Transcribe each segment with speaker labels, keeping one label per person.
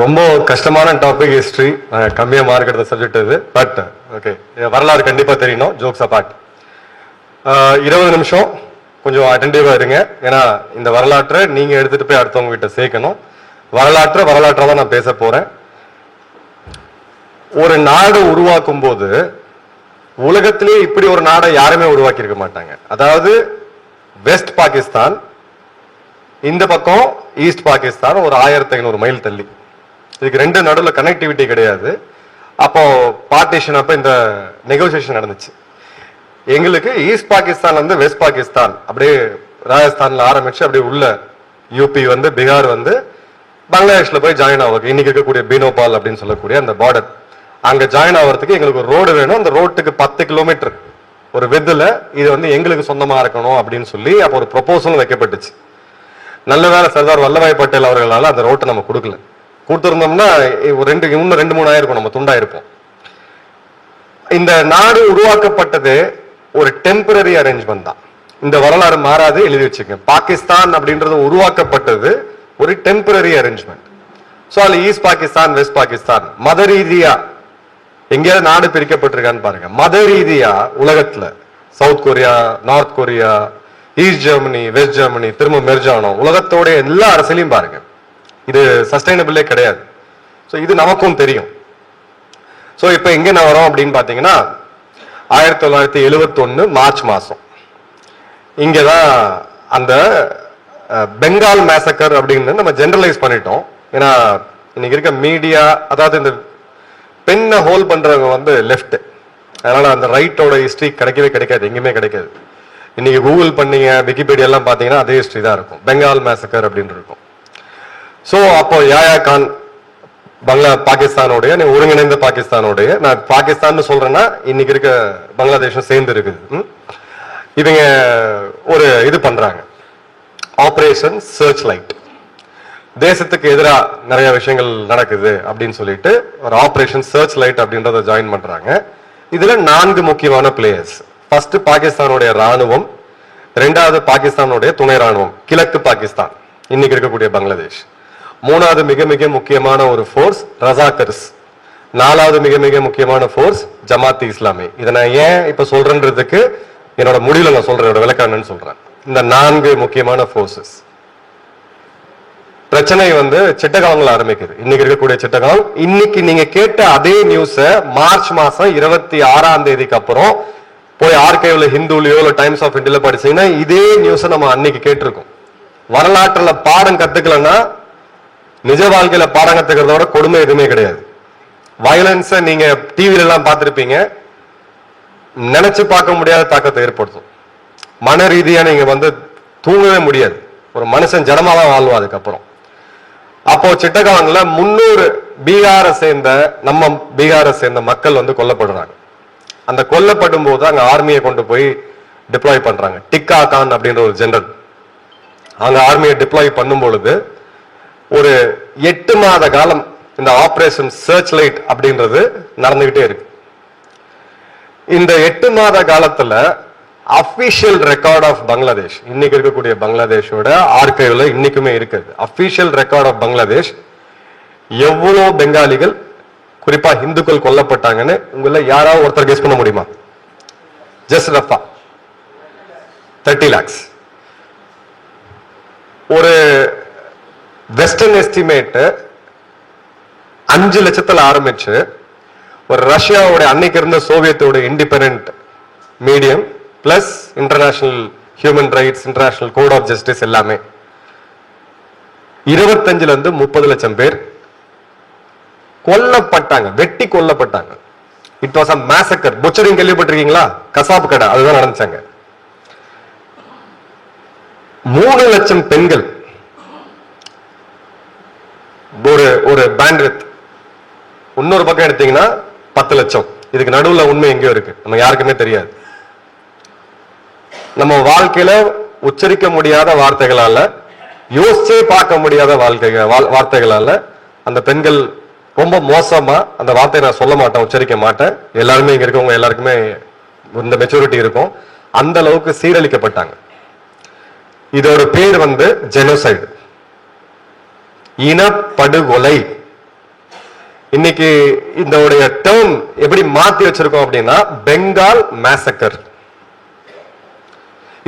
Speaker 1: ரொம்ப கஷ்டமான topic history, கம்மியாக மார்க் எடுத்த சப்ஜெக்ட் இது. பட் ஓகே, வரலாறு கண்டிப்பாக தெரியணும். ஜோக்ஸ் அபார்ட், 20 நிமிஷம் கொஞ்சம் அட்டென்டிவாக இருங்க. ஏன்னா இந்த வரலாற்றை நீங்கள் எடுத்துகிட்டு போய் அடுத்தவங்க கிட்ட சேர்க்கணும். வரலாற்றாக தான் நான் பேச போகிறேன். ஒரு நாடு உருவாக்கும் போது உலகத்திலே இப்படி ஒரு நாடை யாருமே உருவாக்கி இருக்க மாட்டாங்க. அதாவது வெஸ்ட் பாகிஸ்தான், இந்த பக்கம் ஈஸ்ட் பாகிஸ்தான், ஒரு 1500 மைல் தள்ளி. இதுக்கு ரெண்டு நடுவில் கனெக்டிவிட்டி கிடையாது. அப்போ பார்ட்டிஷன் அப்போ இந்த நெகோசியேஷன் நடந்துச்சு. எங்களுக்கு ஈஸ்ட் பாகிஸ்தான் வந்து வெஸ்ட் பாகிஸ்தான் அப்படியே ராஜஸ்தான்ல ஆரம்பிச்சு அப்படியே உள்ள யூபி வந்து பீகார் வந்து பங்களாதேஷ்ல போய் ஜாயின் ஆகும். இன்னைக்கு இருக்கக்கூடிய பீனோபால் அப்படின்னு சொல்லக்கூடிய அந்த பார்டர், அங்க ஜாயின் ஆகிறதுக்கு எங்களுக்கு ஒரு ரோடு வேணும். அந்த ரோட்டுக்கு 10 கிலோமீட்டர் ஒரு வித்துல இது வந்து எங்களுக்கு சொந்தமா இருக்கணும் அப்படின்னு சொல்லி அப்போ ஒரு ப்ரொபோசல் வைக்கப்பட்டுச்சு. நல்ல வேலை சர்தார் வல்லபாய் பட்டேல் அவர்களால் அந்த ரோட்டை நம்ம கொடுக்கல. கொடுத்துருந்தோம்னா இன்னும் 2-3 ஆயிருக்கும், நம்ம துண்டாயிருப்போம். இந்த நாடு உருவாக்கப்பட்டது ஒரு டெம்பரரி அரேஞ்ச்மெண்ட் தான். இந்த வரலாறு மாறாது, எழுதி வச்சுக்க. பாகிஸ்தான் அப்படின்றது உருவாக்கப்பட்டது ஒரு டெம்பரரி அரேஞ்ச்மெண்ட். ஸோ அதுல ஈஸ்ட் பாகிஸ்தான் வெஸ்ட் பாகிஸ்தான் மத ரீதியா எங்கேயாவது நாடு பிரிக்கப்பட்டிருக்கான்னு பாருங்க. மத ரீதியா உலகத்துல South Korea, North Korea, East Germany, West Germany, திரும்ப மெர்ஜானோ, உலகத்தோட எல்லா அரசியலையும் பாருங்க. இது சஸ்டைனபிளே கிடையாது. ஸோ இது நமக்கும் தெரியும். ஸோ இப்போ எங்க நான் வரோம் அப்படின்னு பாத்தீங்கன்னா 1971 மார்ச் மாசம் இங்கதான் அந்த பெங்கால் மேசக்கர் அப்படின்னு நம்ம ஜெனரலைஸ் பண்ணிட்டோம். ஏன்னா இன்னைக்கு இருக்க மீடியா, அதாவது இந்த பெண்ணை ஹோல் பண்றவங்க வந்து லெஃப்ட், அதனால அந்த ரைட்டோட ஹிஸ்டரி கிடைக்கவே கிடைக்காது, எங்கேயுமே கிடைக்காது. இன்னைக்கு கூகுள் பண்ணீங்க, விக்கிபீடியா எல்லாம் பாத்தீங்கன்னா அதே ஹிஸ்டரி தான் இருக்கும், பெங்கால் மேசக்கர் அப்படின்னு இருக்கும். ஸோ அப்போ யாயா கான் பாகிஸ்தானோடைய ஒருங்கிணைந்த பாகிஸ்தானோடைய, நான் பாகிஸ்தான் சொல்றேன்னா இன்னைக்கு இருக்க பங்களாதேஷும் சேர்ந்து இருக்குது. இவங்க ஒரு இது பண்றாங்க, ஆபரேஷன் சர்ச் லைட். தேசத்துக்கு எதிராக நிறைய விஷயங்கள் நடக்குது அப்படின்னு சொல்லிட்டு ஒரு ஆபரேஷன் சர்ச் லைட் அப்படின்றத ஜாயின் பண்றாங்க. இதுல 4 முக்கியமான பிளேயர்ஸ். ஃபர்ஸ்ட் பாகிஸ்தானுடைய ராணுவம், 2வது பாகிஸ்தானுடைய துணை ராணுவம் கிழக்கு பாகிஸ்தான், இன்னைக்கு இருக்கக்கூடிய பங்களாதேஷ். 3வது மிக மிக முக்கியமான ஒரு ஃபோர்ஸ் ரசாக்கர்ஸ். 4வது மிக மிக முக்கியமான ஃபோர்ஸ் ஜமாத் இஸ்லாமி. இதை நான் ஏன் இப்ப சொல்றேன்றதுக்கு என்னோட முடிவுல நான் சொல்றேன், என்னோட விளக்கானு சொல்றேன். இந்த 4 முக்கியமான ஃபோர்ஸஸ். பிரச்சனை வந்து சிட்டகாலங்கள் ஆரம்பிக்குது. இன்னைக்கு இருக்கக்கூடிய சிட்டகாலம், இன்னைக்கு நீங்க கேட்ட அதே நியூஸ மார்ச் மாசம் 26ஆம் தேதிக்கு அப்புறம் போய் ஆர்கைவ்ல ஹிந்துலயோ இல்ல டைம்ஸ் ஆஃப் இந்தியால படிச்சீங்கன்னா இதே நியூஸ நம்ம அன்னைக்கு கேட்டிருக்கோம். வரலாற்றுல பாடம் கத்துக்கலன்னா நிஜ வாழ்க்கையில பாடம் கத்துக்கிறதோட கொடுமை எதுவுமே கிடையாது. வயலன்ஸை நீங்க டிவில எல்லாம் பார்த்திருப்பீங்க, நினைச்சு பார்க்க முடியாத தாக்கத்தை ஏற்படுத்தும். மன ரீதியா நீங்க வந்து தூங்கவே முடியாது. ஒரு மனுஷன் ஜடமாதான் வாழ்வான் அதுக்கப்புறம். அப்போ சிட்டகாலங்கள்ல 300 பீகாரை சேர்ந்த மக்கள் வந்து கொல்லப்படுறாங்க. அந்த கொல்லப்படும் போது அங்க ஆர்மியை கொண்டு போய் டிப்ளாய் பண்றாங்க. டிக்கா கான் அப்படின்ற ஒரு ஜெனரல் அங்க ஆர்மியை டிப்ளாய் பண்ணும் பொழுது ஒரு 8 மாத காலம் இந்த ஆபரேஷன் சர்ச் லைட் அப்படின்றது நடந்துகிட்டே இருக்கு. இந்த 8 மாத காலத்துல அபிஷியல் ரெக்கார்ட் ஆஃப் பங்களாதேஷ், இன்னைக்கு இருக்கக்கூடிய பங்களாதேஷோட ஆர்கைவ்ல இன்னைக்குமே இருக்குது. அபிஷியல் ரெக்கார்ட் ஆஃப் பங்களாதேஷ் எவ்வளவு பெங்காலிகள் குறிப்பா இந்துக்கள் கொல்லப்பட்டாங்கன்னு உங்கள யாராவது ஒருத்தர் கெஸ் பண்ண முடியுமா? ஜஸ்ட் ரஃபா 30 lakhs. ஒரு வெஸ்டர்ன் எஸ்டிமேட் 5 லட்சத்துல ஆரம்பிச்சு ஒரு ரஷ்யாவோட அன்னைக்கு இருந்த சோவியத்தோட independent medium plus international human rights, international court of justice எல்லாமே 25 இருந்து 30 லட்சம் பேர் கொல்லப்பட்டாங்க, வெட்டி கொல்லப்பட்டாங்க. It was a massacre. Butchering கேள்விப்பட்டிருக்கீங்களா? கசாப்பு கடை, அதுதான் நடந்துச்சாங்க. 3 லட்சம் பெண்கள், ஒரு பேண்ட்வித். இன்னொரு பக்கம் எடுத்தீங்கன்னா 10 லட்சம். இதுக்கு நடுவுல உண்மை எங்கேயோ இருக்கு, நம்ம யாருக்குமே தெரியாது. நம்ம வாழ்க்கையில உச்சரிக்க முடியாத வார்த்தைகளால, யோசிச்சே பார்க்க முடியாத வார்த்தைகளால அந்த பெண்கள் ரொம்ப மோசமா, அந்த வார்த்தையை நான் சொல்ல மாட்டேன், உச்சரிக்க மாட்டேன், எல்லாருமே இங்க இருக்கவங்க எல்லாருக்குமே இந்த மெச்சூரிட்டி இருக்கும், அந்த அளவுக்கு சீரழிக்கப்பட்டாங்க. இதோட பேர் வந்து ஜெனோசைடு, இனப்படுகொலை. இன்னைக்கு இந்த டேர்ம் எப்படி மாத்தி வச்சிருக்கோம் அப்படின்னா பெங்கால் மேசக்கர்.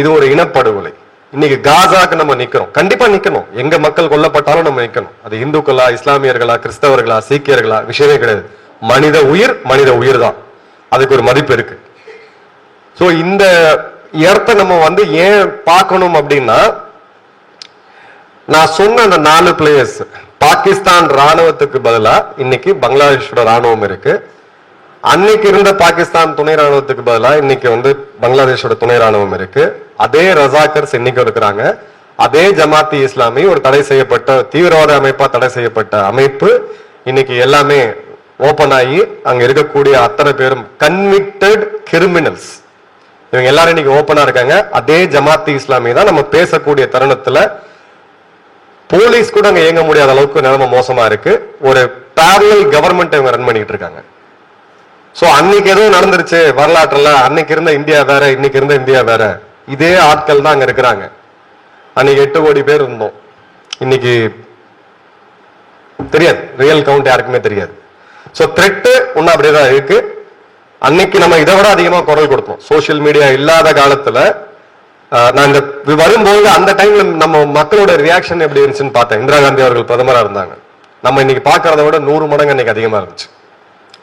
Speaker 1: இது ஒரு இனப்படுகொலை. இன்னைக்கு காசாக்கு நம்ம நிக்கிறோம், கண்டிப்பா நிக்கணும். எங்க மக்கள் கொல்லப்பட்டாலும் நம்ம நிக்கணும். அது இந்துக்களா, இஸ்லாமியர்களா, கிறிஸ்தவர்களா, சீக்கியர்களா, விஷயமே கிடையாது. மனித உயிர் தான். அதுக்கு ஒரு மதிப்பு இருக்கு. சோ இந்த இடத்தை நம்ம ஏன் பார்க்கணும் அப்படின்னா, நான் சொன்ன அந்த 4 பிளேயர்ஸ், பாகிஸ்தான் ராணுவத்துக்கு பதிலா இன்னைக்கு பங்களாதேஷோட ராணுவம் இருக்கு. அன்னைக்கு இருந்த பாகிஸ்தான் துணை ராணுவத்துக்கு பதிலா இன்னைக்கு பங்களாதேஷோட துணை ராணுவம் இருக்கு. அதே ரசாக்கர்ஸ் இன்னைக்கு இருக்கிறாங்க. அதே ஜமாத்தி இஸ்லாமி ஒரு தடை செய்யப்பட்ட தீவிரவாத அமைப்பா தடை செய்யப்பட்ட அமைப்பு இன்னைக்கு எல்லாமே ஓபன் ஆகி அங்க இருக்கக்கூடிய அத்தனை பேரும் கன்விக்டட் கிரிமினல்ஸ், இவங்க எல்லாரும் இன்னைக்கு ஓபனா இருக்காங்க. அதே ஜமாத்தி இஸ்லாமி தான் நம்ம பேசக்கூடிய தருணத்துல போலீஸ் கூட அங்க இயங்க முடியாத அளவுக்கு நிலைமை மோசமா இருக்கு. ஒரு பேரலல் கவர்மெண்ட் இவங்க ரன் பண்ணிட்டு இருக்காங்க. சோ அன்னைக்கு எதுவும் நடந்துருச்சு வரலாற்றுல, அன்னைக்கு இருந்த இந்தியா வேற, இன்னைக்கு இருந்த இந்தியா வேற. இதே ஆட்கள் தான் அங்க இருக்கிறாங்க. அன்னைக்கு 8 கோடி பேர் இருந்தோம், இன்னைக்கு தெரியாது. ரியல் கவுண்ட் யாருக்குமே தெரியாது. சோ த்ரெட் ஒன்னும் அப்படியேதான் இருக்கு. அன்னைக்கு நம்ம இதை விட அதிகமா குரல் கொடுத்தோம். சோசியல் மீடியா இல்லாத காலத்துல நான் இந்த வரும்போது அந்த டைம்ல நம்ம மக்களோட ரியாக்ஷன் எப்படி இருந்துச்சுன்னு பார்த்தேன். இந்திரா காந்தி அவர்கள் பிரதமரா இருந்தாங்க. நம்ம இன்னைக்கு பாக்குறத விட 100 மடங்கு அன்னைக்கு அதிகமா இருந்துச்சு.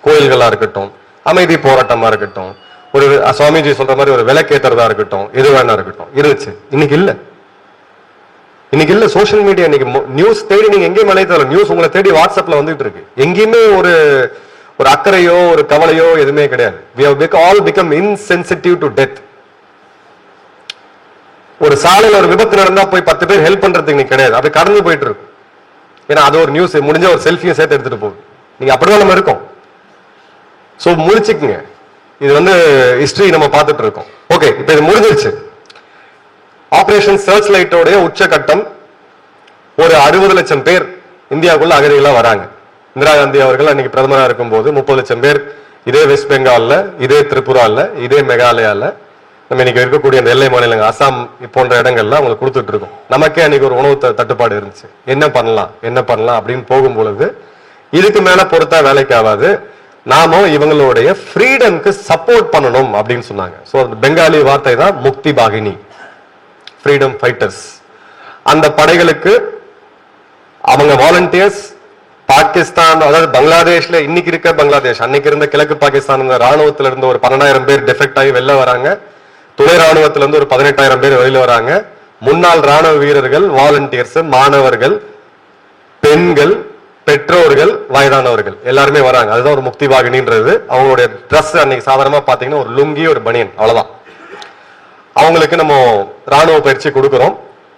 Speaker 1: கோயில்களா இருக்கட்டும், அமைதி போராட்டமா இருக்கட்டும், ஒரு சுவாமிஜி சொல்ற மாதிரி ஒரு விளக்கேத்துறதா இருக்கட்டும், எது வேணா இருக்கட்டும் இருந்துச்சு. இன்னைக்கு இல்ல. இன்னைக்கு இல்ல. சோசியல் மீடியா இன்னைக்கு நியூஸ் தேடி நீங்க எங்கேயும் மலையத்தல நியூஸ் உங்களை தேடி வாட்ஸ்அப்ல வந்துட்டு இருக்கு. எங்கேயுமே ஒரு அக்கறையோ ஒரு கவலையோ எதுவுமே கிடையாது. we have all become insensitive to death. ஒரு சாலையில ஒரு விபத்து நடந்தா போய் 10 பேர் ஹெல்ப் பண்றதுக்கு கிடையாது, அப்படி கடந்து போயிட்டு இருக்கும். ஏன்னா அது ஒரு நியூஸ், முடிஞ்ச ஒரு செல்ஃபியும் சேர்த்து எடுத்துட்டு போகுது. நீங்க அப்படிதான் நம்ம இருக்கோம். சோ முடிச்சுக்குங்க. இது ஹிஸ்டரி நம்ம பார்த்துட்டு இருக்கோம். ஓகே, இப்ப இது முடிஞ்சிருச்சு. ஆபரேஷன் சர்ச் லைட்டோடைய உச்சகட்டம் ஒரு 60 லட்சம் பேர் இந்தியாவுக்குள்ள அகதிகளா வராங்க. இந்திரா காந்தி அவர்கள் அன்னைக்கு பிரதமராக இருக்கும் போது 30 லட்சம் பேர் இதே வெஸ்ட் பெங்கால்ல, இதே திரிபுரால, இதே மேகாலயால, நம்ம இன்னைக்கு இருக்கக்கூடிய அந்த எல்லை மாநிலங்கள் அசாம் போன்ற இடங்கள்ல அவங்களுக்கு கொடுத்துட்டு இருக்கோம். நமக்கே அன்னைக்கு ஒரு உணவு தட்டுப்பாடு இருந்துச்சு. என்ன பண்ணலாம் அப்படின்னு போகும் பொழுது இதுக்கு மேல பொறுத்தா வேலைக்கு ஆகாது, நாமும் இவங்களுடைய ஃப்ரீடம்க்கு சப்போர்ட் பண்ணணும் அப்படின்னு சொன்னாங்க. சோ பெங்காலி வார்த்தை தான் முக்தி பாகினி, ஃப்ரீடம் ஃபைட்டர்ஸ். அந்த படைகளுக்கு அவங்க வாலண்டியர்ஸ் பாகிஸ்தான், அதாவது பங்களாதேஷ்ல இன்னைக்கு இருக்க பங்களாதேஷ், அன்னைக்கு இருந்த கிழக்கு பாகிஸ்தான் ராணுவத்துல இருந்து ஒரு 12,000 பேர் டெஃபெக்ட் ஆகி வெளில வராங்க. துணை ராணுவத்துல இருந்து ஒரு 18,000 பேர் வெளியில வராங்க. முன்னாள் ராணுவ வீரர்கள், வாலண்டியர்ஸ், மாணவர்கள், பெண்கள், பெற்றோர்கள், வயதானவர்கள் எல்லாருமே வராங்க. அதுதான் ஒரு முக்தி வாகினின்றது. அவங்களுடைய ட்ரெஸ் அன்னைக்கு சாதாரணமா பாத்தீங்கன்னா ஒரு லுங்கி, ஒரு பனியன், அவ்வளவுதான். அவங்களுக்கு நம்ம ராணுவ பயிற்சி கொடுக்கிறோம்.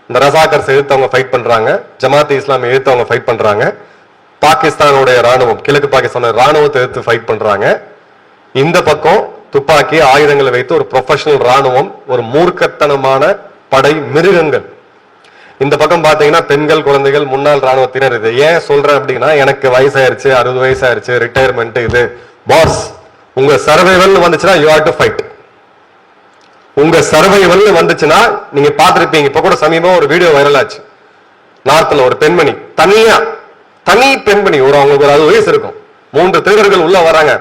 Speaker 1: இந்த ரசாக்கர்ஸ் எதிர்த்து அவங்க ஃபைட் பண்றாங்க, ஜமாத் இஸ்லாமி எதிர்த்து அவங்க ஃபைட் பண்றாங்க, பாகிஸ்தானுடைய ராணுவம், கிழக்கு பாகிஸ்தான் ராணுவத்தை எதிர்த்து ஃபைட் பண்றாங்க. இந்த பக்கம் துப்பாக்கி ஆயுதங்களை வைத்து ஒரு ப்ரொஃபஷனல் ராணுவம், ஒரு மூர்க்கத்தனமான படை மிருகங்கள். இந்த பக்கம் பாத்தீங்கன்னா பெண்கள், குழந்தைகள், முன்னாள் ராணுவத்தினர். இது ஏன் சொல்றேன் அப்படின்னா, எனக்கு வயசாயிருச்சு, 60 வயசாயிருச்சு, ரிட்டையர்மெண்ட். இது பாஸ், உங்க சர்வைவல் வந்துச்சுன்னா யூ ஹேவ் டு ஃபைட். உங்க சர்வைவல் வந்துச்சுன்னா நீங்க பாத்திருப்பீங்க. இப்ப கூட சமீபம் ஒரு வீடியோ வைரல் ஆச்சு. நார்த்ல ஒரு பெண்மணி, தனி பெண்மணி, அவங்களுக்கு ஒரு 60 வயசு இருக்கும். 3 திருடர்கள் உள்ள வராங்க,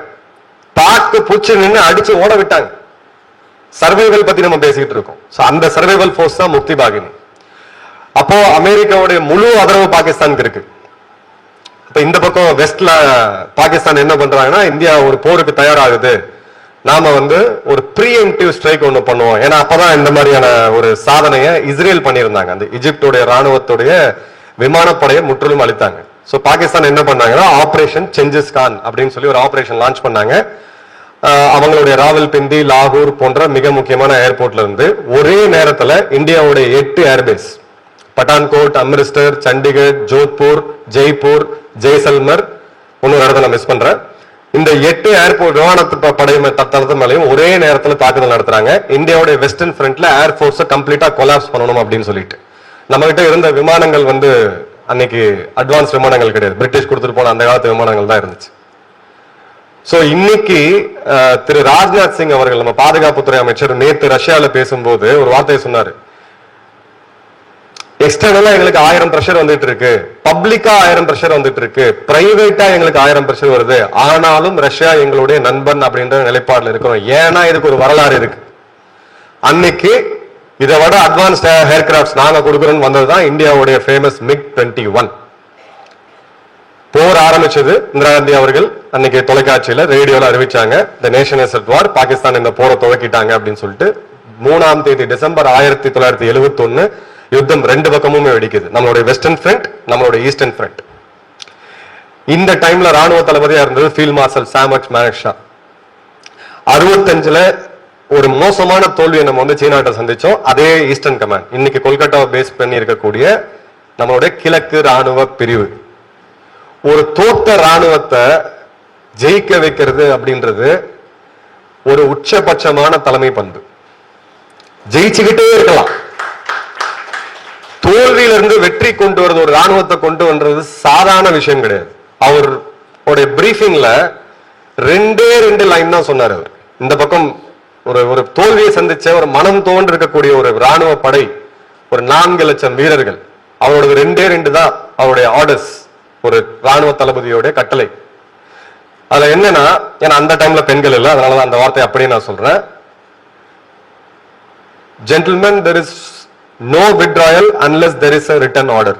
Speaker 1: தாக்கு பூச்சி நின்று அடிச்சு ஓட விட்டாங்க. சர்வைவல் பத்தி நம்ம பேசிக்கிட்டு இருக்கோம். அந்த சர்வைவல் போர்ஸ் தான் முக்தி பாகினி. அப்போ அமெரிக்காவுடைய முழு ஆதரவு பாகிஸ்தானுக்கு இருக்கு. இப்ப இந்த பக்கம் வெஸ்ட்ல பாகிஸ்தான் என்ன பண்றாங்கன்னா, இந்தியா ஒரு போருக்கு தயாராகுது, நாம ஒரு ப்ரீஎம்டிவ் ஸ்ட்ரைக் ஒண்ணு பண்ணுவோம். ஏன்னா அப்பதான் இந்த மாதிரியான ஒரு சாதனையை இஸ்ரேல் பண்ணியிருந்தாங்க. அந்த ஈஜிப்டுடைய ராணுவத்துடைய விமானப்படையை முற்றிலும் அளித்தாங்க. சோ பாகிஸ்தான் என்ன பண்ணாங்கன்னா, ஆபரேஷன் செஞ்சிஸ் கான் அப்படின்னு சொல்லி ஒரு ஆபரேஷன் லான்ச் பண்ணாங்க. அவங்களுடைய ராவல்பிண்டி, லாகூர் போன்ற மிக முக்கியமான ஏர்போர்ட்ல இருந்து ஒரே நேரத்துல இந்தியாவுடைய 8 ஏர்பேஸ், பட்டான்கோட், அம்ரிஸ்டர், சண்டிகர், ஜோத்பூர், ஜெய்ப்பூர், ஜெய்சல்மர், இன்னொரு இடத்துல மிஸ் பண்றேன், இந்த 8 ஏர்போர்ட் விமான படை தளத்து மேலையும் ஒரே நேரத்தில் தாக்குதல் நடத்துறாங்க. இந்தியாவுடைய வெஸ்டர்ன் ஃப்ரண்ட்ல ஏர்போர்ஸ் கம்ப்ளீட்டா கொலாப்ஸ் பண்ணணும் அப்படின்னு சொல்லிட்டு. நம்ம கிட்ட இருந்த விமானங்கள் அன்னைக்கு அட்வான்ஸ் விமானங்கள் கிடையாது, பிரிட்டிஷ் கொடுத்துட்டு போன அந்த காலத்து விமானங்கள் தான் இருந்துச்சு. சோ இன்னைக்கு திரு ராஜ்நாத் சிங் அவர்கள், நம்ம பாதுகாப்புத்துறை அமைச்சர், நேத்து ரஷ்யால பேசும்போது ஒரு வார்த்தையை சொன்னாரு. எக்ஸ்டர்னலா எங்களுக்கு 1000 பிரஷர் வந்துட்டு இருக்கு, பப்ளிக்கா 1000 பிரஷர் வந்துட்டு இருக்கு, பிரைவேட்டா எங்களுக்கு 1000 பிரஷர் வருது. ஆனாலும் ரஷ்யா எங்களுடைய நண்பன் அப்படின்ற நிலைப்பாடுல இருக்கிறோம். ஏன்னா இதுக்கு ஒரு வரலாறு இருக்கு. அன்னைக்கு இதை விட அட்வான்ஸ்ட் ஏர்கிராப்ட்ஸ் நாங்க கொடுக்குறோம்னு வந்ததுதான் இந்தியாவுடைய ஃபேமஸ் MiG-21. போர் ஆரம்பிச்சது இந்திரா காந்தி அவர்கள் அன்னைக்கு தொலைக்காட்சியில ரேடியோல அறிவிச்சாங்க, the nation is at war, Pakistan இந்த போரை துவக்கிட்டாங்க அப்படின்னு சொல்லிட்டு. 3ஆம் தேதி டிசம்பர் 1971 யுத்தம் 2 பக்கமுமே வெடிக்குது. நம்மளுடைய வெஸ்டர்ன் ஃப்ரண்ட், நம்மளுடைய ஈஸ்டர்ன் ஃப்ரண்ட். இந்த டைம்ல ராணுவ தளபதியா இருந்தது ஃபீல்ட் மார்ஷல் சாம் மானெக்ஷா. 65ல ஒரு மோசமான தோல்வியை நம்ம வந்து சீனாட்ட சந்திச்சோம். அதே ஈஸ்டர்ன் கமாண்ட் இன்னைக்கு கொல்கட்டாவை பேஸ் பண்ணி இருக்கக்கூடிய நம்மளுடைய கிழக்கு ராணுவ பிரிவு. ஒரு தோட்ட ராணுவத்தை ஜெயிக்க வைக்கிறது அப்படின்றது ஒரு உச்சபட்சமான தலைமை பண்பு. ஜெயிச்சுக்கிட்டே இருக்கலாம், தோல்வியிலிருந்து வெற்றி கொண்டு வருது, ஒரு ராணுவத்தை கொண்டு வந்தது சாதாரண விஷயம் கிடையாது. அவருடைய பிரீஃபிங்ல 2 லைன் தான் சொன்னார். அவர் இந்த பக்கம் ஒரு தோல்வியை சந்திச்ச ஒரு மனம் தோன்று இருக்கக்கூடிய ஒரு ராணுவ படை, ஒரு 4 லட்சம் வீரர்கள், அவரோட 2 தான் அவருடைய ஆர்டர்ஸ், ஒரு ராணுவ தளபதியோட கட்டளை. அதுல என்னன்னா, ஏன்னா அந்த டைம்ல பெண்கள் இல்லை, அதனாலதான் அந்த வார்த்தை அப்படியே நான் சொல்றேன். Gentlemen, there is no withdrawal unless there is a written order.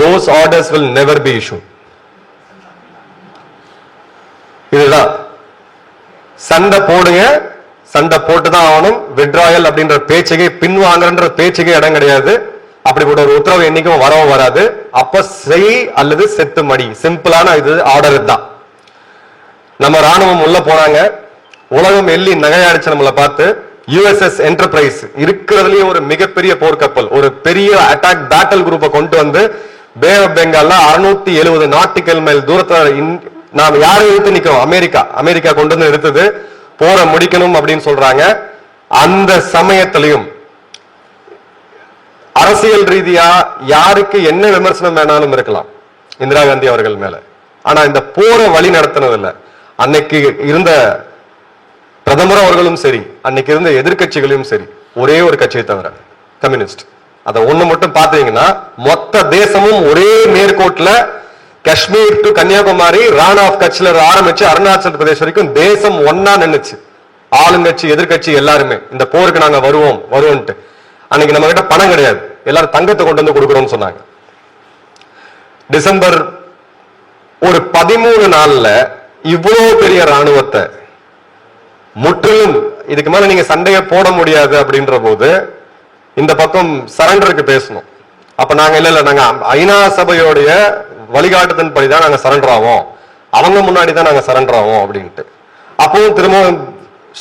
Speaker 1: Those orders will never be issued. இதுதான் சண்டை போடுங்க, சண்டை போட்டுதான் ஆகணும். விட்ராயல் அப்படின்ற பேச்சுக்கே, பின்வாங்கன்ற பேச்சுக்கே இடம் கிடையாது. அப்படிப்பட்ட ஒரு உத்தரவு என்னைக்கும் வரவும் வராது. அப்ப செய் அல்லது செத்து மடி, சிம்பிளான இது ஆர்டர் தான். நம்ம ராணுவம் உள்ள போனாங்க, உலகம் எள்ளி நகையாடிச்சு நம்மளை பார்த்து. USS என்டர்பிரைஸ் இருக்கிறதுலயே ஒரு மிகப்பெரிய போர்க்கப்பல், ஒரு பெரிய அட்டாக் பேட்டல் குரூப்பை கொண்டு வந்து பே ஆஃப் பெங்கால்ல 670 நாட்டிக்கல் மைல் தூரத்துல நாம யாரை எடுத்து நிக்கிறோம்? அமெரிக்கா கொண்டு வந்து எடுத்தது, போற முடிக்கணும் அப்படின்னு சொல்றாங்க. அந்த சமயத்திலையும் அரசியல் ரீதியா யாருக்கு என்ன விமர்சனம் வேணாலும் இருக்கலாம் இந்திரா காந்தி அவர்கள் மேல, ஆனா இந்த போரை வழி நடத்தினது இல்ல. அன்னைக்கு இருந்த பிரதமர் அவர்களும் சரி, அன்னைக்கு இருந்த எதிர்கட்சிகளையும் சரி, ஒரே ஒரு கட்சியை தவிர கம்யூனிஸ்ட். அதை ஒண்ணு மட்டும் பாத்தீங்கன்னா, மொத்த தேசமும் ஒரே நேர்கோட்டுல காஷ்மீர் டு கன்னியாகுமரி, ரான் ஆஃப் கட்சில ஆரம்பிச்சு அருணாச்சல் பிரதேஷ் வரைக்கும் தேசம் ஒன்னா நின்னுச்சு. ஆளுங்கட்சி எதிர்கட்சி எல்லாருமே இந்த போருக்கு நாங்க வருவோம்ட்டு. அன்னைக்கு நம்ம கிட்ட பணம் கிடையாது, எல்லாரும் தங்கத்தை கொண்டு வந்து கொடுக்குறோம்னு சொன்னாங்க. டிசம்பர் ஒரு 13 நாள்ல இவ்வளவு பெரிய ராணுவத்தை முற்றிலும் இதுக்கு மேல நீங்க சண்டையை போட முடியாது அப்படின்ற போது இந்த பக்கம் சரண்டருக்கு பேசணும். அப்ப நாங்க இல்ல நாங்க ஐநா சபையோடைய வழிகாட்டுதன் படிதான் நாங்க சரண்டர் ஆவோம், அவங்க முன்னாடி தான் நாங்க சரண்டர் ஆவோம் அப்படின்ட்டு. அப்பவும் திரும்ப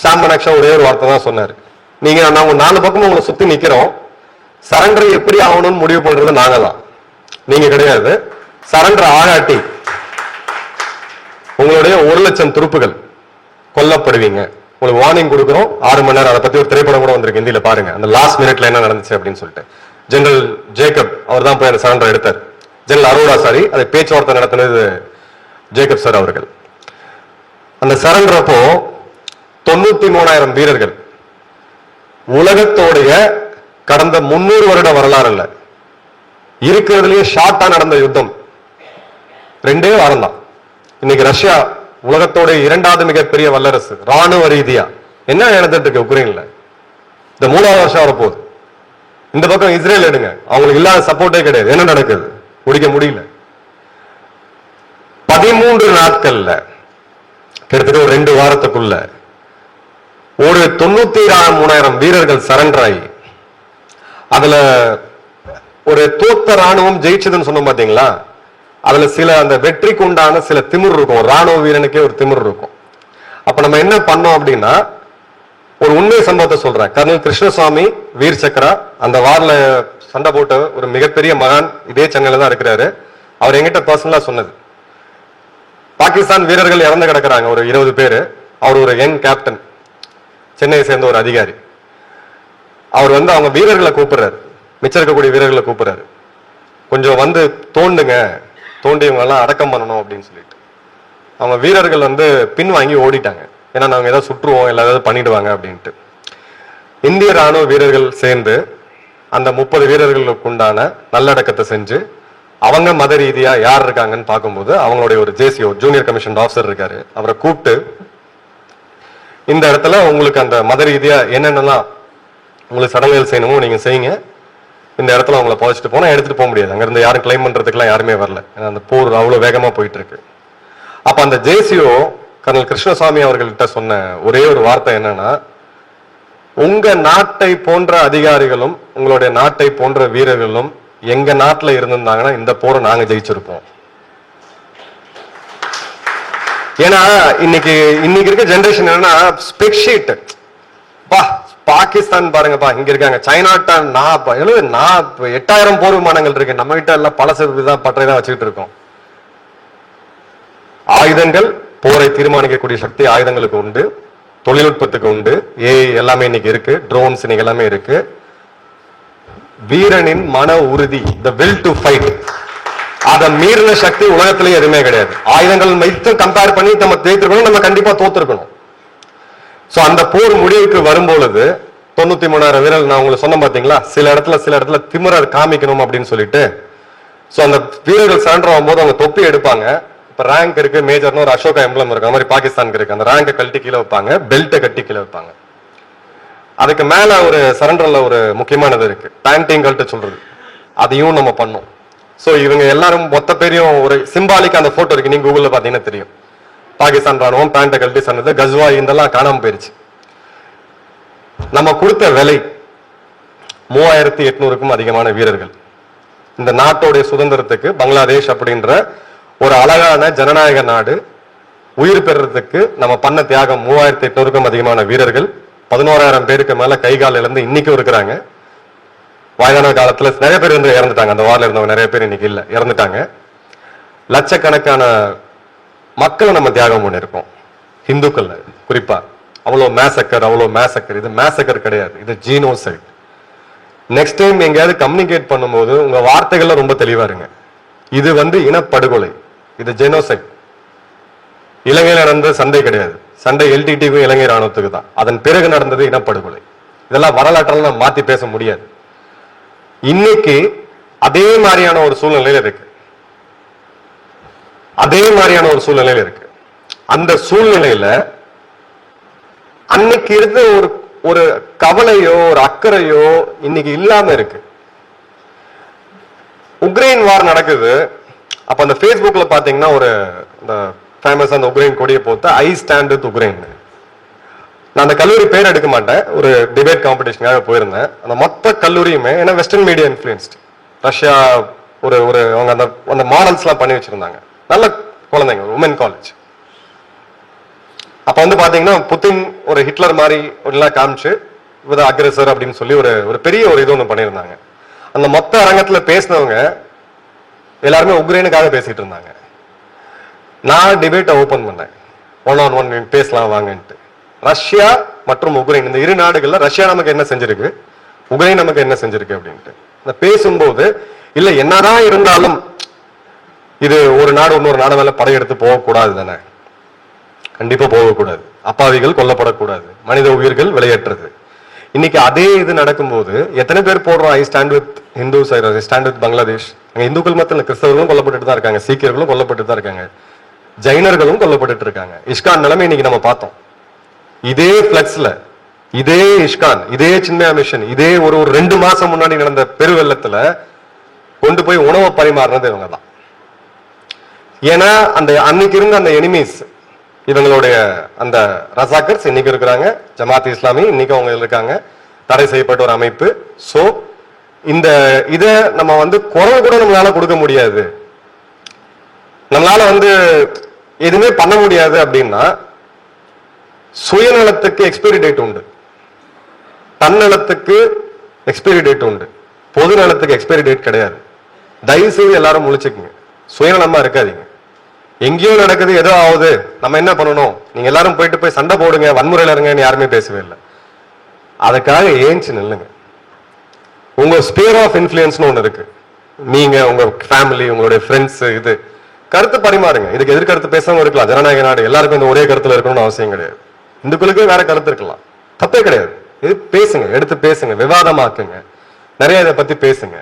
Speaker 1: சாம் மானெக்ஷா ஒரே ஒரு வார்த்தை தான் சொன்னாரு, நீங்க நாங்க 4 பக்கமும் உங்களை சுத்தி நிக்கிறோம், சரண்டர் எப்படி ஆகணும்னு முடிவு பண்றது நாங்க தான், நீங்க கிடையாது. சரண்டர் ஆகாட்டி உங்களுடைய 1 லட்சம் துருப்புகள் கொல்லப்படுவீங்க, உங்களுக்கு வார்னிங் கொடுக்குறோம். 6 மணி நேரம். அதை பத்தி ஒரு திரைப்படம் கூட வந்திருக்கு, ஹிந்தியில பாருங்க, அந்த லாஸ்ட் மினிட்ல என்ன நடந்துச்சு அப்படின்னு சொல்லிட்டு. ஜெனரல் ஜேக்கப் அவர் தான் போய் அந்த சரண்டர் எடுத்தார். ஜெனரல் அரோரா சாரி, அதை பேச்சுவார்த்தை நடத்தினது ஜேக்கப் சார் அவர்கள். அந்த சரண்டர் அப்போ 93,000 வீரர்கள், உலகத்தோடைய கடந்த 300 வருட வரலாறு இல்ல, இருக்கிறதுலயே ஷார்ட்டா நடந்த யுத்தம் 2 வாரம் தான். இன்னைக்கு ரஷ்யா உலகத்தோட 2வது மிகப்பெரிய வல்லரசு, ராணுவ ரீதியா என்ன நடந்துட்டு இருக்கு உக்ரைன்ல, இந்த 3வது வருஷம் வரப்போகுது. இந்த பக்கம் இஸ்ரேல் எடுங்க, அவங்களுக்கு இல்லாத சப்போர்ட்டே கிடையாது. என்ன நடக்குது? முடிக்க முடியல. 13 நாட்கள்ல கிட்டத்தட்ட ஒரு 2 வாரத்துக்குள்ள ஒரு 93,000 வீரர்கள் சரண்டர் ஆகி, அதுல ஒரு தோத்த ராணுவம் ஜெயிச்சதுன்னு சொன்னோம் பாத்தீங்களா, அதுல சில அந்த வெற்றிக்கு உண்டான சில திமிர் இருக்கும், ராணுவ வீரனுக்கே ஒரு திமிர் இருக்கும். அப்ப நம்ம என்ன பண்ணோம் அப்படின்னா, ஒரு உண்மை சம்பவத்தை சொல்றேன். கர்னல் கிருஷ்ணசுவாமி வீர் சக்கரா, அந்த வார்ல சண்டை போட்ட ஒரு மிகப்பெரிய மகான், இதே சென்னையில தான் இருக்கிறாரு. அவர் எங்கிட்ட பர்சனலா சொன்னது, பாகிஸ்தான் வீரர்கள் இறந்து கிடக்குறாங்க ஒரு 20 பேரு. அவர் ஒரு யங் கேப்டன், சென்னையை சேர்ந்த ஒரு அதிகாரி. அவர் வந்து அவங்க வீரர்களை கூப்பிடுறாரு, மிச்சம் இருக்கக்கூடிய வீரர்களை கூப்பிடுறாரு, கொஞ்சம் வந்து தோண்டுங்க, தோண்டி இவங்க எல்லாம் அடக்கம் பண்ணணும் அப்படின்னு சொல்லிட்டு. அவங்க வீரர்கள் வந்து பின் வாங்கி ஓடிட்டாங்க, ஏன்னா நாங்க ஏதாவது சுற்றுவோம், எல்லா ஏதாவது பண்ணிடுவாங்க அப்படின்ட்டு. இந்திய ராணுவ வீரர்கள் சேர்ந்து அந்த 30 வீரர்களுக்கு உண்டான நல்லடக்கத்தை செஞ்சு அவங்க மத ரீதியா யார் இருக்காங்கன்னு பார்க்கும்போது அவங்களுடைய ஒரு ஜேசிஓ ஜூனியர் கமிஷன் ஆஃபீஸர் இருக்காரு, அவரை கூப்பிட்டு இந்த இடத்துல உங்களுக்கு அந்த மத ரீதியா என்னென்னலாம் உங்களுக்கு சடங்குகள் செய்யணுமோ நீங்க செய்யுங்க, இந்த இடத்துல அவங்கள புதைச்சிட்டு போனா எடுத்துட்டு போக முடியாது, அங்க இருந்து யாரும் கிளைம் பண்றதுக்குலாம் யாருமே வரல, ஏன்னா அந்த போர் அவ்வளவு வேகமா போயிட்டு இருக்கு. அப்ப அந்த ஜேசிஓ கர்னல் கிருஷ்ணசாமி அவர்கள்ட்ட சொன்ன ஒரே ஒரு வார்த்தை என்னன்னா, உங்க நாட்டை போன்ற அதிகாரிகளும் உங்களுடைய நாட்டை போன்ற வீரர்களும் எங்க நாட்டுல இருந்திருந்தாங்கன்னா இந்த போரை நாங்க ஜெயிச்சிருப்போம். ஏன்னா இன்னைக்கு இருக்க ஜெனரேஷன் என்னன்னா ஸ்பெக்ஷீட் பா பாகிஸ்தான் பாருங்கப்பா இங்க இருக்காங்க, சைனாட்டான் நான் 8000 போர் விமானங்கள் இருக்கு, நம்ம கிட்ட எல்லாம் பழசதான் பட்டறை தான் வச்சுக்கிட்டு இருக்கோம். ஆயுதங்கள் போரை தீர்மானிக்கக்கூடிய சக்தி ஆயுதங்களுக்கு உண்டு, தொழில்நுட்பத்துக்கு உண்டு, எல்லாமே இன்னைக்கு இருக்கு, ட்ரோன்ஸ் இன்னைக்கு எல்லாமே இருக்கு. வீரனின் மன உறுதி, the will to fight, அதை மீறின சக்தி உலகத்திலேயே எதுவுமே கிடையாது. ஆயுதங்கள் வைத்து கம்பேர் பண்ணி நம்ம ஜெயித்திருக்கணும், நம்ம கண்டிப்பா தோத்திருக்கணும். சோ அந்த போர் முடிவுக்கு வரும்பொழுது 93,000 வீரர்கள் நான் உங்களுக்கு சொன்ன பாத்தீங்களா, சில இடத்துல திமிரர் காமிக்கணும் அப்படின்னு சொல்லிட்டு. சோ அந்த வீரர்கள் சரண்டர் ஆகும்போது அவங்க தொப்பி எடுப்பாங்க, இப்ப ரேங்க் இருக்கு, மேஜர்னு ஒரு அசோகா எம்பளம் இருக்கு, அந்த மாதிரி பாகிஸ்தானுக்கு இருக்கு, அந்த ரேங்கை கழட்டி கீழே வைப்பாங்க, பெல்ட்டை கட்டி கீழே வைப்பாங்க. அதுக்கு மேல ஒரு சரண்டர்ல ஒரு முக்கியமானது இருக்கு, பேண்டிங் கழட்ட சொல்றது, அதையும் நம்ம பண்ணோம். சோ இவங்க எல்லாரும் மொத்த பேரையும் ஒரு சிம்பாலிக் அந்த போட்டோ இருக்கு, நீங்க கூகுள்ல பாத்தீங்கன்னா தெரியும். பாகிஸ்தான் ராணுவம் பேண்ட கழட்டி சொன்னது, கஸ்வா இதெல்லாம் காணாம போயிருச்சு. நம்ம கொடுத்த விலை 3800க்கும் அதிகமான வீரர்கள். இந்த நாட்டோடைய சுதந்திரத்துக்கு பங்களாதேஷ் அப்படின்ற ஒரு அழகான ஜனநாயக நாடு உயிர் பெறறதுக்கு நம்ம பண்ண தியாகம் 3800க்கும் அதிகமான வீரர்கள். 11,000 பேருக்கு மேல கைகால் இழந்து இன்னைக்கும் இருக்கிறாங்க. வயதான காலத்துல நிறைய பேர் வந்து இறந்துட்டாங்க, அந்த வார்ல இருந்தவங்க நிறைய பேர் இன்னைக்கு இல்ல, இறந்துட்டாங்க. லட்சக்கணக்கான மக்களை நம்ம தியாகம் பண்ணிருக்கோம், இந்துக்கள் குறிப்பா. அவ்வளவு மேசக்கர், இது மேசக்கர் கிடையாது, இது ஜீனோசைட். நெக்ஸ்ட் டைம் எங்கேயாவது கம்யூனிகேட் பண்ணும்போது உங்க வார்த்தைகள்ல ரொம்ப தெளிவா இருங்க. இது வந்து இனப்படுகொலை, இது ஜெனோசைட். இலங்கையில் நடந்த சண்டை கிடையாது, சண்டை எல்டிடிக்கும் இலங்கை ராணுவத்துக்கு தான். அதன் பிறகு நடந்தது இனப்படுகொலை. இதெல்லாம் வரலாற்றால நம்ம மாத்தி பேச முடியாது. இன்னைக்கு அதே மாதிரியான ஒரு சூழ்நிலையில இருக்கு, அந்த சூழ்நிலையில அன்னைக்கு இருந்த ஒரு கவலையோ ஒரு அக்கறையோ இன்னைக்கு இல்லாம இருக்கு. உக்ரைன் வார் நடக்குது, அப்ப அந்த பேஸ்புக்ல பாத்தீங்கன்னா ஒரு ஃபேமஸ் அந்த உக்ரைன் கொடியை போட்டு ஐ ஸ்டாண்ட் வித் உக்ரைன். நான் அந்த கல்லூரி பேர் எடுக்க மாட்டேன், ஒரு டிபேட் காம்படிஷனுக்காக போயிருந்தேன். அந்த மொத்த கல்லூரியுமே ஏன்னா வெஸ்டர்ன் மீடியா இன்ஃபுளுன்ஸ்ட், ரஷ்யா ஒரு அவங்க அந்த மாடல்ஸ் எல்லாம் பண்ணி வச்சிருந்தாங்க, நல்ல குழந்தைங்க, உமன் காலேஜ். அப்ப வந்து பாத்தீங்கன்னா புத்தின் ஒரு ஹிட்லர் மாதிரி எல்லாம் காமிச்சு வித அக்ரெசர் அப்படின்னு சொல்லி ஒரு பெரிய ஒரு இது ஒன்று பண்ணியிருந்தாங்க. அந்த மொத்த அரங்கத்துல பேசினவங்க எல்லாருமே உக்ரைனுக்காக பேசிட்டு இருந்தாங்க. நான் டிபேட்டை ஓபன் பண்ணேன், 1-on-1 பேசலாம் வாங்கன்ட்டு. ரஷ்யா மற்றும் உக்ரைன் இந்த இரு நாடுகள்ல ரஷ்யா நமக்கு என்ன செஞ்சிருக்கு, உக்ரைன் நமக்கு என்ன செஞ்சிருக்கு அப்படின்ட்டு பேசும்போது, இல்ல என்னதான் இருந்தாலும் இது ஒரு நாடு இன்னொரு நாடு மேல படையெடுத்து போகக்கூடாது தானே, கண்டிப்பா போகக்கூடாது, அப்பாவிகள் கொல்லப்படக்கூடாது, மனித உயிர்கள் விளையாட்டுறது. இன்னைக்கு அதே இது நடக்கும்போது எத்தனை பேர் போடுறோம் I stand with Hindus, I stand with Bangladesh. இந்துக்கள் மத்தியில் கிறிஸ்தவர்களும் கொல்லப்பட்டு தான் இருக்காங்க, சீக்கியர்களும் கொல்லப்பட்டு தான் இருக்காங்க, ஜைனர்களும் கொல்லப்பட்டு இருக்காங்க. இஸ்கான் நிலைமை இன்னைக்கு நம்ம பார்த்தோம். இதே பிளக்ஸ்ல இதே இஸ்கான், இதே சின்மயா மிஷன், இதே ஒரு 2 மாசம் முன்னாடி நடந்த பெருவெள்ளத்துல கொண்டு போய் உணவை பரிமாறினது இவங்க தான். ஏன்னா அந்த அன்னைக்கு இருந்த அந்த எனிமீஸ், இவங்களுடைய அந்த ரசாக்கர்ஸ் இன்னைக்கு இருக்கிறாங்க, ஜமாத் இஸ்லாமி இன்னைக்கு அவங்க இருக்காங்க, தடை செய்யப்பட்ட ஒரு அமைப்பு. சோ இந்த இத நம்ம வந்து குரல் கூட நம்மளால கொடுக்க முடியாது, நம்மளால வந்து எதுவுமே பண்ண முடியாது அப்படின்னா, சுயநலத்துக்கு எக்ஸ்பைரி டேட் உண்டு, தன்னலத்துக்கு எக்ஸ்பைரி டேட் உண்டு, பொது நலத்துக்கு எக்ஸ்பைரி டேட் கிடையாது. தயவு செய்து எல்லாரும் முழிச்சுக்குங்க, சுயநலமா இருக்காதீங்க. எங்கேயோ நடக்குது, ஏதோ ஆகுது, நம்ம என்ன பண்ணணும், நீங்க எல்லாரும் போய் சண்டை போடுங்க, வன்முறையில இருங்கன்னு யாருமே பேசவே இல்லை. அதுக்காக ஏஞ்சி நில்லுங்க. உங்க ஸ்பியர் ஆஃப் இன்ஃபுளுன்ஸ்னு ஒண்ணு இருக்கு, நீங்க உங்க ஃபேமிலி உங்களுடைய ஃப்ரெண்ட்ஸ், இது கருத்து பரிமாறுங்க. இதுக்கு எதிர்கருத்து பேசவும் இருக்கலாம், ஜனநாயக நாடு, எல்லாருக்கும் இந்த ஒரே கருத்துல இருக்கணும்னு அவசியம் கிடையாது. இந்துக்களுக்கு வேற கருத்து இருக்கலாம், தப்பே கிடையாது. இது பேசுங்க, எடுத்து பேசுங்க, விவாதமாக்குங்க. நிறைய இதை பத்தி பேசுங்க.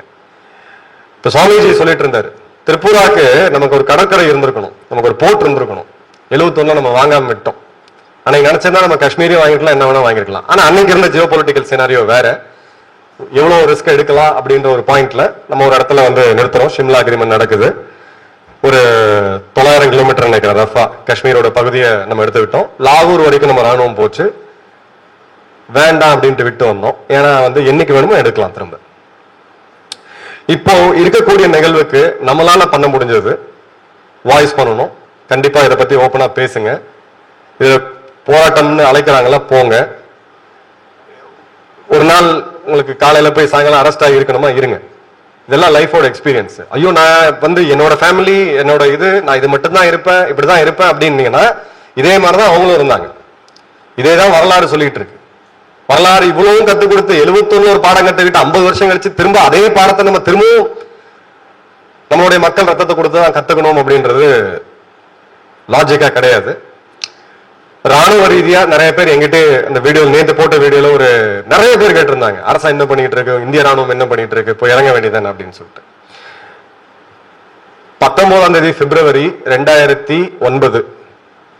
Speaker 1: இப்ப சுவாமிஜி சொல்லிட்டு இருந்தாரு, திரிபுராக்கு நமக்கு ஒரு கடற்கரை இருந்திருக்கணும், நமக்கு ஒரு போர்ட் இருந்திருக்கணும். 71 நம்ம வாங்காம விட்டோம். அன்னைக்கு நினைச்சிருந்தா நம்ம காஷ்மீரையும் வாங்கிருக்கலாம், என்ன வேணா வாங்கிருக்கலாம். ஆனா அன்னைக்கு இருந்த ஜியோ பொலிட்டிக்கல் சினாரியோ வேற. எவ்வளவு ரிஸ்க் எடுக்கலாம் அப்படின்ற ஒரு பாயிண்ட்ல நம்ம ஒரு இடத்துல வந்து நிறுத்துறோம். ஷிம்லா அக்ரிமெண்ட் நடக்குது. ஒரு 900 கிலோமீட்டர் நினைக்கிறேன் ரஃபா காஷ்மீரோட பகுதியை நம்ம எடுத்து விட்டோம். லாகூர் வரைக்கும் நம்ம ராணுவம் போச்சு. வேண்டாம் அப்படின்ட்டு விட்டு வந்தோம். ஏன்னா வந்து என்னைக்கு வேணுமோ எடுக்கலாம் திரும்ப. இப்போ இருக்கக்கூடிய நிகழ்வுக்கு நம்மளால பண்ண முடிஞ்சது வாய்ஸ் பண்ணணும். கண்டிப்பா இதை பத்தி ஓப்பனா பேசுங்க. இது போராட்டம்னு அழைக்கிறாங்களா, போங்க. ஒரு நாள் உங்களுக்கு காலையில போய் சாயங்காலம் அரெஸ்ட் ஆகி இருக்கணுமா, இருங்க. இதெல்லாம் லைஃபோட எக்ஸ்பீரியன்ஸ். ஐயோ நான் வந்து என்னோட ஃபேமிலி என்னோட நான் இது மட்டும் தான் இருப்பேன், இப்படிதான் இருப்பேன் அப்படின்னீங்கன்னா இதே மாதிரிதான் அவங்களும் இருந்தாங்க. இதேதான் வரலாறு சொல்லிட்டு இருக்கு. வரலாறு இவ்வளவும் கத்துக் கொடுத்து 71 ஒரு பாடம் கத்துக்கிட்டு 50 வருஷம் கழிச்சு திரும்ப அதே பாடத்தை நம்ம திரும்பவும் நம்மளுடைய மக்கள் ரத்தத்தை கொடுத்து தான் கத்துக்கணும் அப்படின்றது லாஜிக்கா கிடையாது. ராணுவ ரீதியா நிறைய பேர் எங்கிட்ட இந்த வீடியோ நேற்று போட்ட வீடியோல ஒரு நிறைய பேர் கேட்டிருந்தாங்க, அரசா என்ன பண்ணிட்டு இருக்கு, இந்திய ராணுவம் என்ன பண்ணிட்டு இருக்கு, போய் இறங்க வேண்டியதானே அப்படின்னு சொல்லிட்டு. 19ஆம் தேதி பிப்ரவரி 2009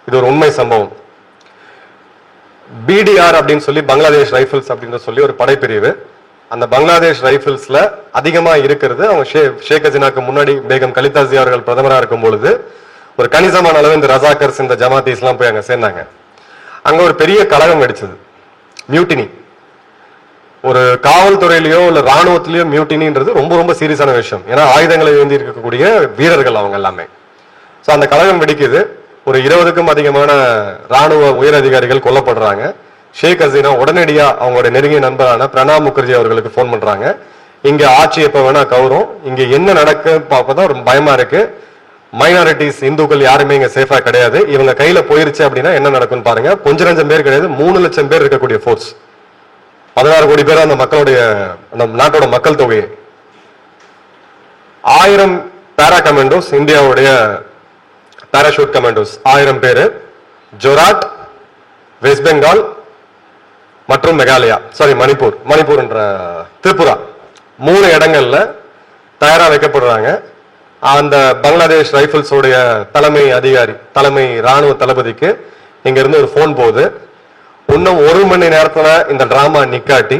Speaker 1: இது ஒரு உண்மை சம்பவம். BDR அப்படின்னு சொல்லி பங்களாதேஷ் ரைபிள்ஸ் அப்படின்னு சொல்லி ஒரு படைப்பிரிவு. அந்த பங்களாதேஷ் ரைபிள்ஸ்ல அதிகமா இருக்கிறது அவங்க ஷேக் ஹசீனாக்கு முன்னாடி பேகம் கலிதா ஜியா அவர்கள் பிரதமராக இருக்கும் பொழுது ஒரு கணிசமான அளவு இந்த ரசாக்கர்ஸ் இந்த ஜமாத்தீஸ் எல்லாம் போய் அங்க சேர்ந்தாங்க. அங்க ஒரு பெரிய கலகம் வெடிச்சது, மியூட்டினி. ஒரு காவல்துறையிலயோ இல்ல ராணுவத்திலயோ மியூட்டினின்றது ரொம்ப ரொம்ப சீரியஸான விஷயம். ஏன்னா ஆயுதங்களை ஏந்தி இருக்கக்கூடிய வீரர்கள் அவங்க எல்லாமே. சோ அந்த கலகம் வெடிக்குது. ஒரு 20க்கும் அதிகமான ராணுவ உயர் அதிகாரிகள் கொல்லப்படுறாங்க. ஷேக் ஹசீனா உடனடியா அவங்களுடைய நெருங்கிய நண்பரான பிரணாப் முகர்ஜி அவர்களுக்கு போன் பண்றாங்க, இங்க ஆட்சி எப்ப வேணா கவரும், இங்க என்ன நடக்கு பார்ப்பதான் ஒரு பயமா இருக்கு, மைனாரிட்டிஸ் இந்துக்கள் யாருமே இங்க சேஃபா கிடையாது, இவங்க கையில போயிருச்சு அப்படின்னா என்ன நடக்கும் பாருங்க. கொஞ்சம் லட்சம் பேர் கிடையாது, 3 லட்சம் பேர் இருக்கக்கூடிய போர்ஸ், 16 கோடி பேர் அந்த மக்களுடைய நாட்டோட மக்கள் தொகையை. 1000 பாரா கமாண்டோஸ், இந்தியாவுடைய பாராஷூட் கமாண்டோஸ் 1000 பேரு, ஜோராட், வெஸ்ட் பெங்கால் மற்றும் மெகாலயா, மணிப்பூர் என்ற திரிபுரா 3 இடங்கள்ல தயாரா வைக்கப்படுறாங்க. அந்த பங்களாதேஷ் ரைபிள்ஸ் உடைய தலைமை ராணுவ தளபதிக்கு இங்க இருந்து ஒரு போன் போகுது, இன்னும் 1 மணி நேரத்துல இந்த டிராமா நிக்காட்டி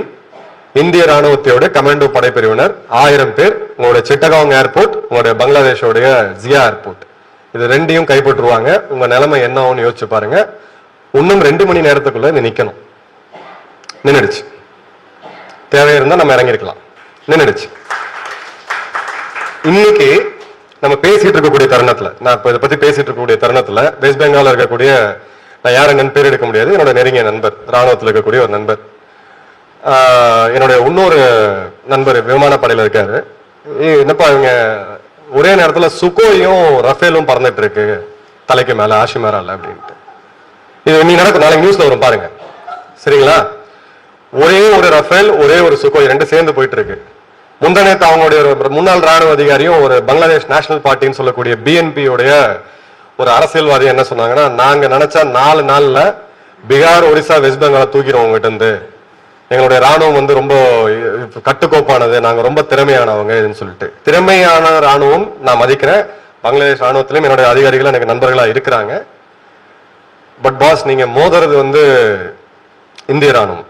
Speaker 1: இந்திய ராணுவத்தையோட கமாண்டோ படைப்பிரிவினர் 1000 பேர் உங்களுடைய சிட்டகாங் ஏர்போர்ட், உங்களுடைய பங்களாதேஷோடைய ஜியா ஏர்போர்ட், இது ரெண்டையும் கைப்பற்றுவாங்க. உங்க நிலைமை என்ன ஆகும்னு யோசிச்சு பாருங்க. இன்னும் 2 மணி நேரத்துக்குள்ள நிக்கணும். நின்னுடுச்சு. தேவை இருந்தா நம்ம இறங்கிருக்கலாம். நின்னுடுச்சு. இன்னைக்கு நம்ம பேசிட்டு இருக்கக்கூடிய தருணத்துல, நான் இப்ப இதை பத்தி பேசிட்டு இருக்கக்கூடிய தருணத்துல வெஸ்ட் பெங்கால் இருக்கக்கூடிய, நான் யார் என்னன்னு பேர் எடுக்க முடியாது, என்னோட நெருங்கிய நண்பர், ராணுவத்தில் இருக்கக்கூடிய ஒரு நண்பர், என்னுடைய இன்னொரு நண்பர் விமானப்படையில இருக்காரு. என்னப்பா இவங்க ஒரே நேரத்துல சுகோயும் ரஃபேலும் பறந்துட்டு இருக்கு தலைக்கு மேல ஆஷிமாரால அப்படின்ட்டு. இது நீ நடக்கும், நாளைக்கு நியூஸ்ல வரும் பாருங்க, சரிங்களா? ஒரே ஒரு ரஃபேல் ஒரே ஒரு சுகோய் 2 சேர்ந்து போயிட்டு இருக்கு. முந்தனேத்து அவங்களுடைய ஒரு முன்னாள் ராணுவ அதிகாரியும் ஒரு பங்களாதேஷ் நேஷனல் பார்ட்டின்னு சொல்லக்கூடிய BNP உடைய ஒரு அரசியல்வாதி என்ன சொன்னாங்கன்னா, நாங்க நினைச்சா 4 நாள்ல பீகார், ஒரிசா, வெஸ்ட் பெங்கால தூக்கிடுவோம் உங்ககிட்ட இருந்து, எங்களுடைய ராணுவம் வந்து ரொம்ப கட்டுக்கோப்பானது, நாங்க ரொம்ப திறமையானவங்க சொல்லிட்டு. திறமையான ராணுவம் நான் மதிக்கிறேன். பங்களாதேஷ் ராணுவத்திலும் என்னுடைய அதிகாரிகள் எனக்கு நண்பர்களா இருக்கிறாங்க. பட் பாஸ், நீங்க மோதுறது வந்து இந்திய ராணுவம்.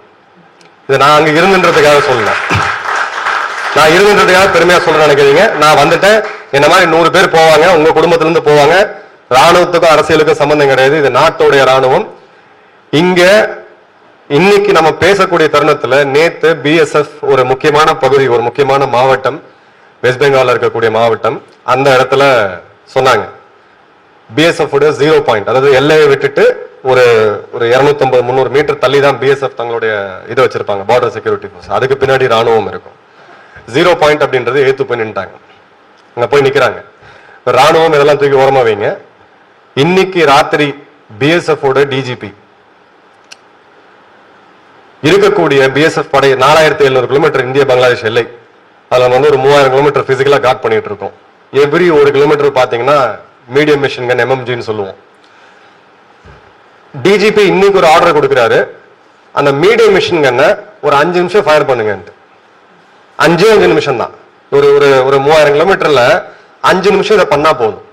Speaker 1: இதை நான் அங்க இருந்துன்றதுக்காக சொல்லல, நான் இருந்துன்றதுக்காக பெருமையா சொல்றேன் நினைக்கிறீங்க. நான் வந்துட்டேன், என்ன மாதிரி 100 பேர் போவாங்க, உங்க குடும்பத்துல இருந்து போவாங்க. ராணுவத்துக்கும் அரசியலுக்கும் சம்பந்தம் கிடையாது, இது நாட்டோடைய ராணுவம். இங்க இன்னைக்கு நம்ம பேசக்கூடிய தருணத்துல நேத்து BSF ஒரு முக்கியமான பகுதி, ஒரு முக்கியமான மாவட்டம், வெஸ்ட் பெங்கால் இருக்கக்கூடிய மாவட்டம், அந்த இடத்துல சொன்னாங்க BSF உடைய 0 பாயிண்ட், அதாவது எல்லையை விட்டுட்டு ஒரு 250-300 மீட்டர் தள்ளி தான் BSF தங்களுடைய இதை வச்சிருப்பாங்க, பார்டர் செக்யூரிட்டி போர்ஸ். அதுக்கு பின்னாடி ராணுவம் இருக்கும். 0 பாயிண்ட் அப்படின்றது ஏத்து போய் நின்ட்டாங்க, அங்க போய் நிக்கிறாங்க. ராணுவம் இதெல்லாம் தூக்கி ஓரமா வைங்க. இன்னைக்கு ராத்திரி BSF ஓட DGP இருக்கக்கூடிய BSF படை 4700 கிலோமீட்டர் இந்திய பங்களாதேஷ் எல்லை, அதுல வந்து ஒரு 3000 கிலோமீட்டர் பிசிக்கலா காட் பண்ணிட்டு இருக்கோம். எவ்ரி 1 கிலோமீட்டர் பாத்தீங்கன்னா மீடியம் மிஷின் கன் MMGன்னு சொல்லுவோம். DGP இன்னைக்கு ஒரு ஆர்டர் கொடுக்கிறாரு, அந்த மீடியம் மிஷின் கன்னை ஒரு 5 நிமிஷம் ஃபயர் பண்ணுங்க. 5 நிமிஷம் தான். ஒரு ஒரு ஒரு 3000 கிலோமீட்டர்ல 5 நிமிஷம் இதை பண்ணா போதும்.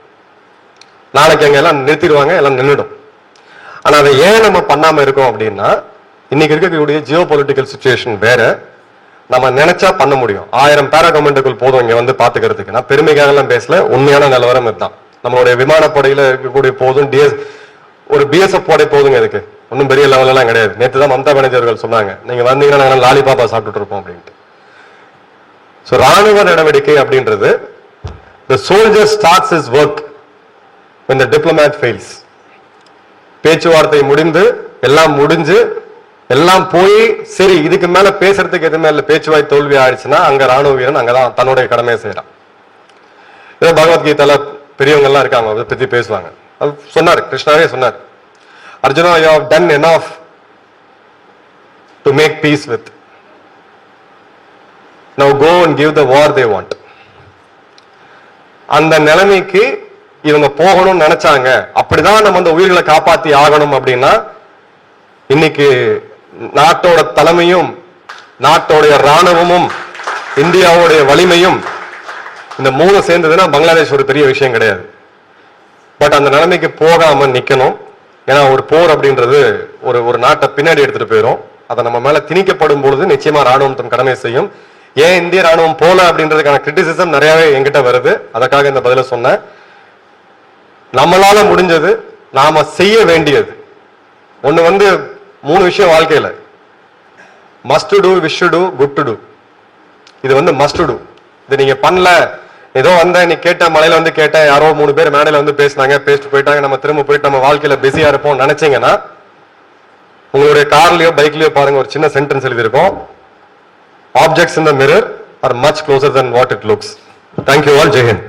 Speaker 1: நாளைக்கு அங்க எல்லாம் நிறுத்திடுவாங்க, எல்லாம் நின்றுடும். ஆனா அதை ஏன் நம்ம பண்ணாம இருக்கோம் அப்படின்னா, இன்னைக்கு இருக்கக்கூடிய ஜியோ பொலிட்டிக்கல் சுச்சுவேஷன் வேற. நம்ம நினைச்சா பண்ண முடியும். 1000 பேராகமெண்டுக்குள் போதும் இங்க வந்து பாத்துக்கிறதுக்கு. நான் பெருமைக்காக எல்லாம் பேசல, உண்மையான நிலவரம் இதுதான். நம்மளுடைய விமானப்படையில இருக்கக்கூடிய போதும் ஒரு பிஎஸ்எஃப் படை போதுங்க இதுக்கு. ஒன்றும் பெரிய லெவல் எல்லாம் கிடையாது. நேற்று தான் மம்தா பானர்ஜி அவர்கள் சொன்னாங்க, நீங்க வந்தீங்கன்னா நாங்கள் லாலிபாப்பா சாப்பிட்டுட்டு இருப்போம் அப்படின்ட்டு. ஸோ ராணுவ நடவடிக்கை அப்படின்றது the soldier starts his work when the diplomat fails. பேச்சுவார்த்தை முடிஞ்சு எல்லாம் போய் சரி இதுக்கு மேல பேசுறதுக்கு எதுவுமே இல்லை, பேச்சுவாய் தோல்வி ஆயிடுச்சுன்னா அங்க ராணுவ வீரன் அங்கதான் தன்னுடைய கடமையை செய்யறான். பகவத்கீதால பெரியவங்க எல்லாம் இருக்காங்க, அதை பத்தி பேசுவாங்க. அது சொன்னார், கிருஷ்ணாவே சொன்னார், Arjuna you have done enough to make peace with, now go and give the war they want. அந்த நிலைமைக்கு இவங்க போகணும்னு நினைச்சாங்க. அப்படிதான் நம்ம அந்த உயிர்களை காப்பாத்தி ஆகணும் அப்படின்னா, இன்னைக்கு நாட்டோட தலைமையும் நாட்டோடைய ராணுவமும் இந்தியாவுடைய வலிமையும் இந்த 3 சேர்ந்ததுன்னா பங்களாதேஷ் ஒரு பெரிய விஷயம் கிடையாது. பட் அந்த நிலைமைக்கு போகாம நிக்கணும். ஏன்னா ஒரு போர் அப்படின்றது ஒரு நாட்டை பின்னாடி எடுத்துட்டு போயிடும். அதை நம்ம மேல திணிக்கப்படும் பொழுது நிச்சயமா ராணுவம் தன் கடமை செய்யும். ஏன் இந்திய ராணுவம் போல அப்படின்றதுக்கான கிரிட்டிசிசம் நிறையவே என்கிட்ட வருது. அதற்காக இந்த பதில சொன்னேன். நம்மளால முடிஞ்சது, நாம செய்ய வேண்டியது ஒண்ணு 3 விஷயம் வாழ்க்கையில. Must to, wish to, good to to. இது மஸ்ட் டு. இது நீங்க பண்ணல, ஏதோ நீ கேட்ட மலையில கேட்ட யாரோ 3 பேர் மேடையில பேசினாங்க, பேசிட்டு போயிட்டாங்க, நம்ம திரும்ப போயிட்டு நம்ம வாழ்க்கையில பிஸியா இருப்போம் நினைச்சீங்கன்னா, உங்களுடைய கார்லயோ பைக்லயோ பாருங்க, ஒரு சின்ன சென்டென்ஸ் எழுதியிருக்கோம், objects in the mirror are much closer than what it looks. Thank you all. Jai Hind.